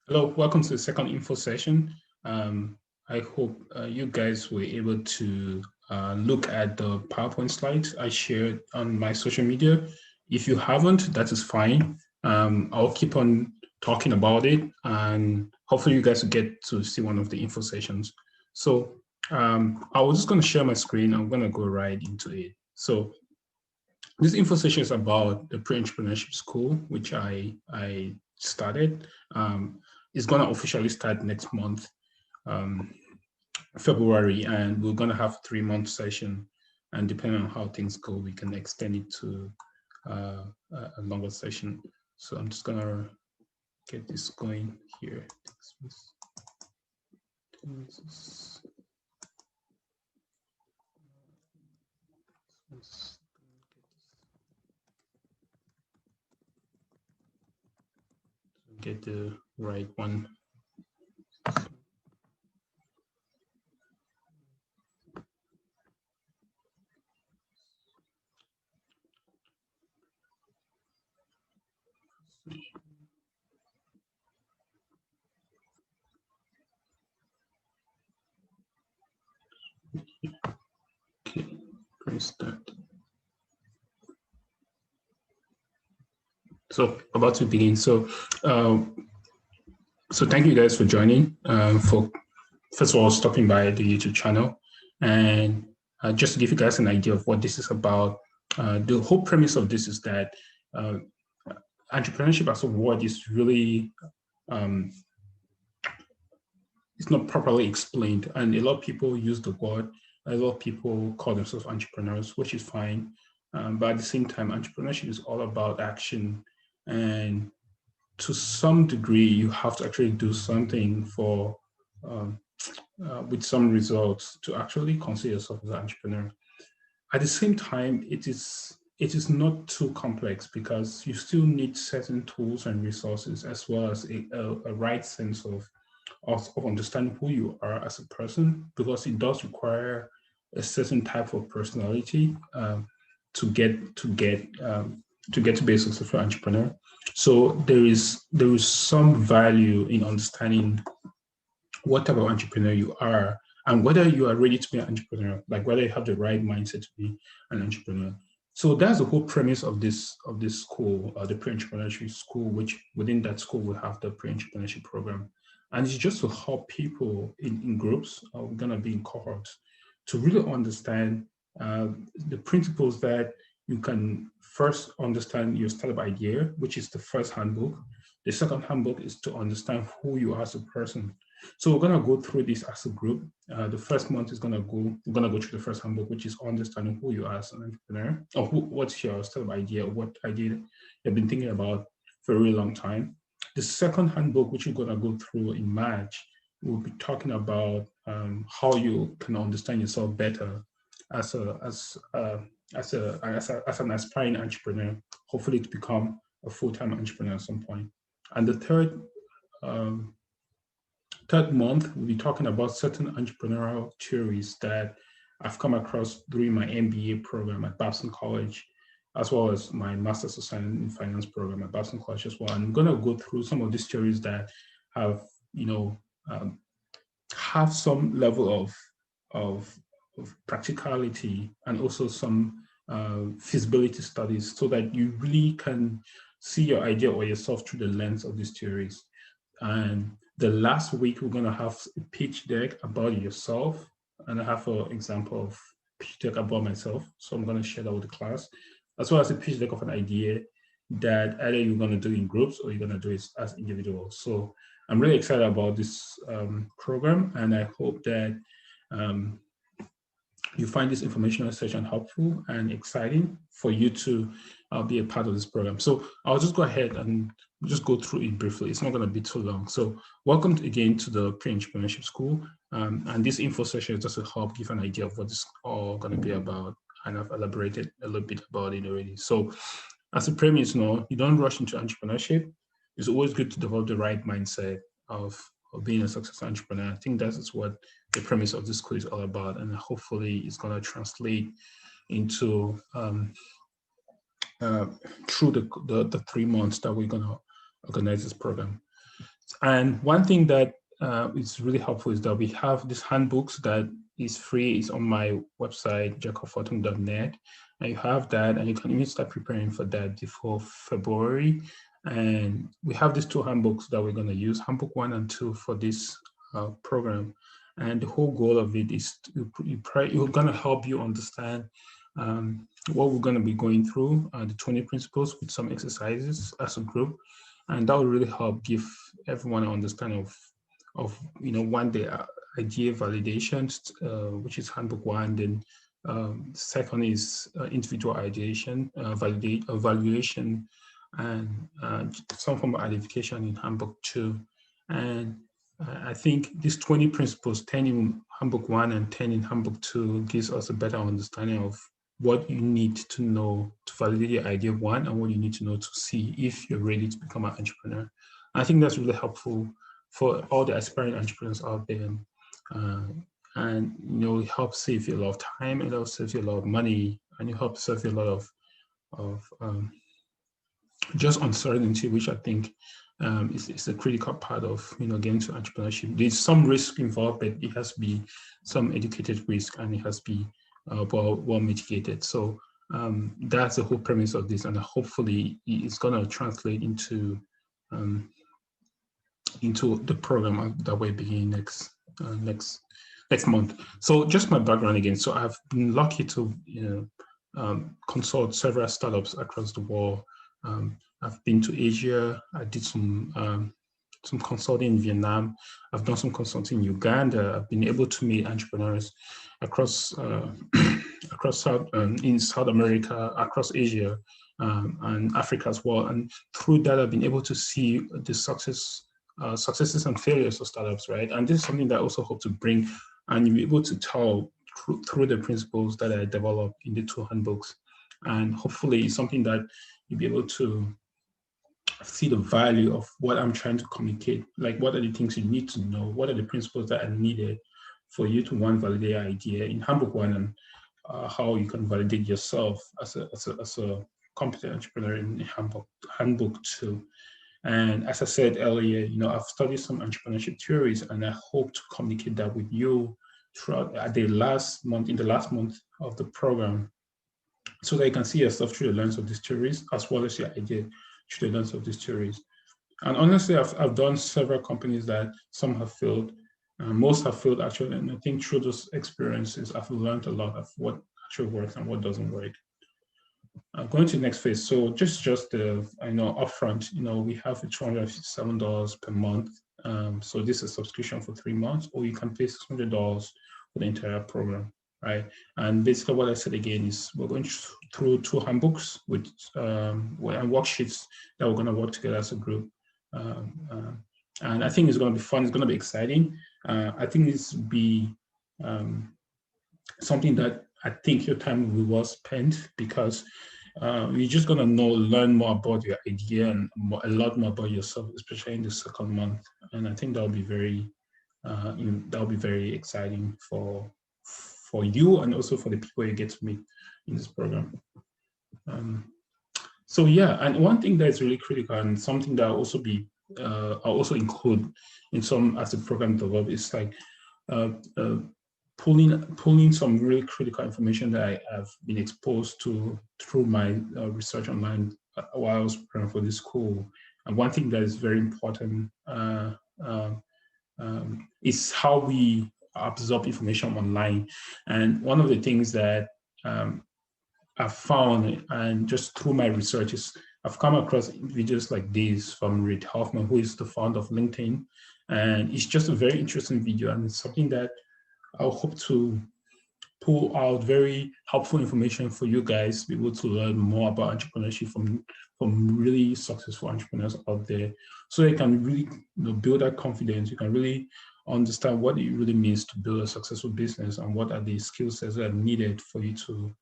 Hello, welcome to the second info session. I hope you guys were able to look at the PowerPoint slides I shared on my social media. If you haven't, that is fine. I'll keep on talking about it, and hopefully you guys will get to see one of the info sessions. So I was just going to share my screen. I'm going to go right into it. So this info session is about the Pre-Entrepreneurship School, which I started. It's going to officially start next month, February, and we're going to have a 3-month session. And depending on how things go, we can extend it to a longer session. So I'm just going to get this going here. Get the right one. Okay, press that. So about to begin. So thank you guys for joining, for first of all stopping by the YouTube channel, and just to give you guys an idea of what this is about. The whole premise of this is that entrepreneurship as a word is really it's not properly explained, and a lot of people use the word. A lot of people call themselves entrepreneurs, which is fine, but at the same time, entrepreneurship is all about action, and to some degree, you have to actually do something for with some results to actually consider yourself as an entrepreneur. At the same time, it is not too complex because you still need certain tools and resources as well as a right sense of understanding who you are as a person, because it does require a certain type of personality to get to be a successful entrepreneur. So there is some value in understanding what type of entrepreneur you are and whether you are ready to be an entrepreneur, like whether you have the right mindset to be an entrepreneur. So that's the whole premise of this school, the Pre-Entrepreneurship School, which within that school we have the Pre-Entrepreneurship Program. And it's just to help people in groups, we're gonna be in cohorts, to really understand the principles that you can first understand your startup idea, which is the first handbook. The second handbook is to understand who you are as a person. So we're gonna go through this as a group. The first month is we're gonna go through the first handbook, which is understanding who you are as an entrepreneur, or what's your startup idea, what idea you've been thinking about for a really long time. The second handbook, which we're gonna go through in March, we'll be talking about how you can understand yourself better as an aspiring entrepreneur, hopefully to become a full-time entrepreneur at some point. And the third month, we'll be talking about certain entrepreneurial theories that I've come across during my MBA program at Babson College, as well as my Master's of Science in Finance program at Babson College as well. And I'm going to go through some of these theories that have, have some level of practicality and also some feasibility studies, so that you really can see your idea or yourself through the lens of these theories. And the last week, we're going to have a pitch deck about yourself. And I have an example of pitch deck about myself. So I'm going to share that with the class, as well as a pitch deck of an idea that either you're going to do in groups or you're going to do it as individuals. So I'm really excited about this program, and I hope that you find this informational session helpful and exciting for you to be a part of this program. So I'll just go ahead and just go through it briefly. It's not going to be too long. So welcome again to the Pre-Entrepreneurship School. And this info session is just to help give an idea of what it's all going to be about. And I've elaborated a little bit about it already. So as a premise, you don't rush into entrepreneurship. It's always good to develop the right mindset of being a successful entrepreneur. I think that is what the premise of this school is all about, and hopefully it's going to translate into through the 3 months that we're going to organize this program. And one thing that is really helpful is that we have this handbooks that is free. It's on my website, jacobfortung.net. And you have that, and you can even start preparing for that before February. And we have these 2 handbooks that we're going to use, handbook 1 and 2 for this program. And the whole goal of it is we're going to help you understand what we're going to be going through, the 20 principles with some exercises as a group. And that will really help give everyone an understanding of one, the idea validation, which is handbook 1. Then second is individual ideation, evaluation, and some form of identification in handbook 2. And I think these 20 principles, 10 in handbook 1 and 10 in handbook 2, gives us a better understanding of what you need to know to validate your idea 1 and what you need to know to see if you're ready to become an entrepreneur. And I think that's really helpful for all the aspiring entrepreneurs out there. And it helps save you a lot of time, it helps save you a lot of money, and it helps save you a lot of just uncertainty, which I think is a critical part of getting to entrepreneurship. There's some risk involved, but it has to be some educated risk, and it has to be well mitigated. So that's the whole premise of this, and hopefully it's going to translate into the program that we're beginning next month. So just my background again. So I've been lucky to consult several startups across the world. I've been to Asia. I did some consulting in Vietnam. I've done some consulting in Uganda. I've been able to meet entrepreneurs across in South America, across Asia, and Africa as well. And through that, I've been able to see the successes and failures of startups, right? And this is something that I also hope to bring, and you'll be able to tell through the principles that I developed in the 2 handbooks. And hopefully it's something that you'll be able to see the value of what I'm trying to communicate. Like, what are the things you need to know? What are the principles that are needed for you to validate your idea in handbook 1, and how you can validate yourself as a competent entrepreneur in handbook 2. And as I said earlier, I've studied some entrepreneurship theories, and I hope to communicate that with you throughout in the last month of the program, so that you can see yourself through the lens of these theories, as well as your idea through the lens of these theories. And honestly, I've done several companies that some have failed, most have failed actually. And I think through those experiences, I've learned a lot of what actually works and what doesn't work. Going to the next phase. So just upfront, we have $257 per month. So this is a subscription for 3 months, or you can pay $600 for the entire program, right? And basically what I said again is we're going through 2 handbooks with and worksheets that we're going to work together as a group. And I think it's going to be fun. It's going to be exciting. I think this will be something that I think your time will be well spent, because you're just going to learn more about your idea and a lot more about yourself, especially in the 2nd month. And I think that'll be very exciting for you, and also for the people you get to meet in this program. So yeah, and one thing that's really critical, and something that I'll also include in some as the program develops, is like pulling some really critical information that I have been exposed to through my research online while I was preparing for this school. And one thing that is very important is how we absorb information online. And one of the things that I've found, and just through my research, is I've come across videos like this from Reid Hoffman, who is the founder of LinkedIn. And it's just a very interesting video, and it's something that I hope to pull out very helpful information for you guys to be able to learn more about entrepreneurship from really successful entrepreneurs out there, so you can really build that confidence. You can really understand what it really means to build a successful business, and what are the skill sets that are needed for you to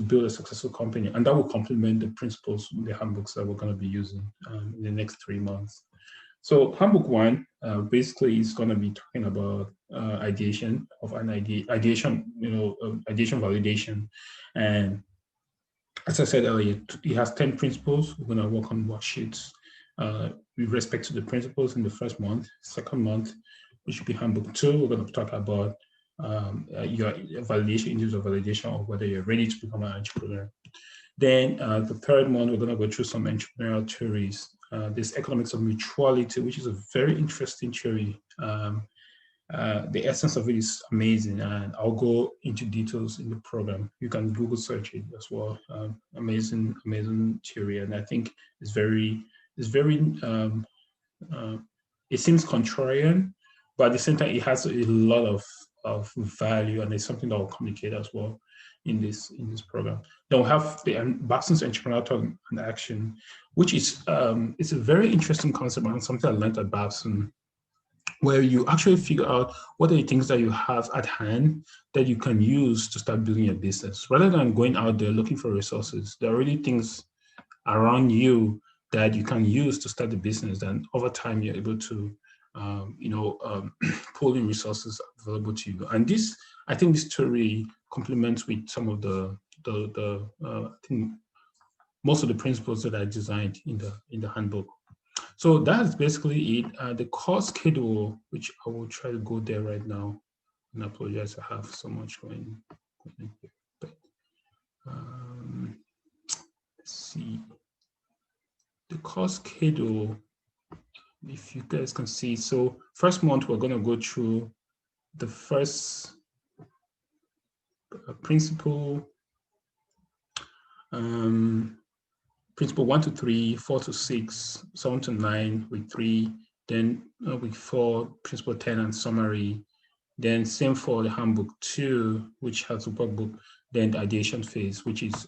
build a successful company. And that will complement the principles, the handbooks that we're going to be using in the next 3 months. So handbook 1 basically is going to be talking about ideation of an idea, ideation validation. And as I said earlier, it has 10 principles. We're going to work on worksheets with respect to the principles in the first month. Second month, which should be Handbook 2, we're going to talk about your validation, issues of validation of whether you're ready to become an entrepreneur. Then the third month, we're going to go through some entrepreneurial theories. This economics of mutuality, which is a very interesting theory. The essence of it is amazing, and I'll go into details in the program. You can Google search it as well. Amazing theory, and I think it's very, it seems contrarian, but at the same time, it has a lot of value, and it's something that will communicate as well in this program. Then we have the Babson's Entrepreneurial Talk and Action, which is it's a very interesting concept and something I learned at Babson, where you actually figure out what are the things that you have at hand that you can use to start building your business. Rather than going out there looking for resources, there are already things around you that you can use to start the business. And over time, you're able to, pull in resources available to you. And this, I think this theory complements with some of the I think most of the principles that I designed in the handbook. So that's basically it. The course schedule, which I will try to go there right now, and I apologize, I have so much going. But let's see. The course schedule, if you guys can see. So first month, we're going to go through the first principle, principle 1 to 3, 4 to 6, 7 to 9, week 3, then week 4, principle 10 and summary. Then same for the handbook 2, which has a workbook, then the ideation phase, which is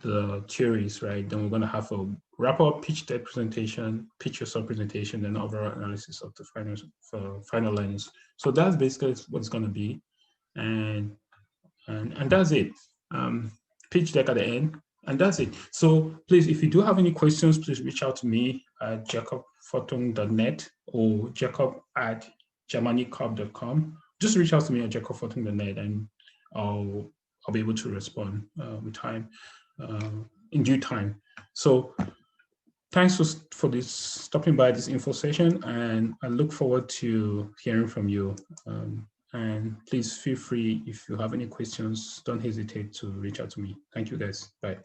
the theories, right? Then we're going to have a wrap-up, pitch deck presentation, pitch yourself presentation, then overall analysis of the final lines. So that's basically what it's going to be, and that's it. Pitch deck at the end, and that's it. So please, if you do have any questions, please reach out to me at jacobfortung.net or jacob@germanycorp.com. Just reach out to me at jacobfortung.net, and I'll be able to respond with time. In due time. So thanks for this stopping by this info session, and I look forward to hearing from you. And please feel free, if you have any questions, don't hesitate to reach out to me. Thank you guys. Bye.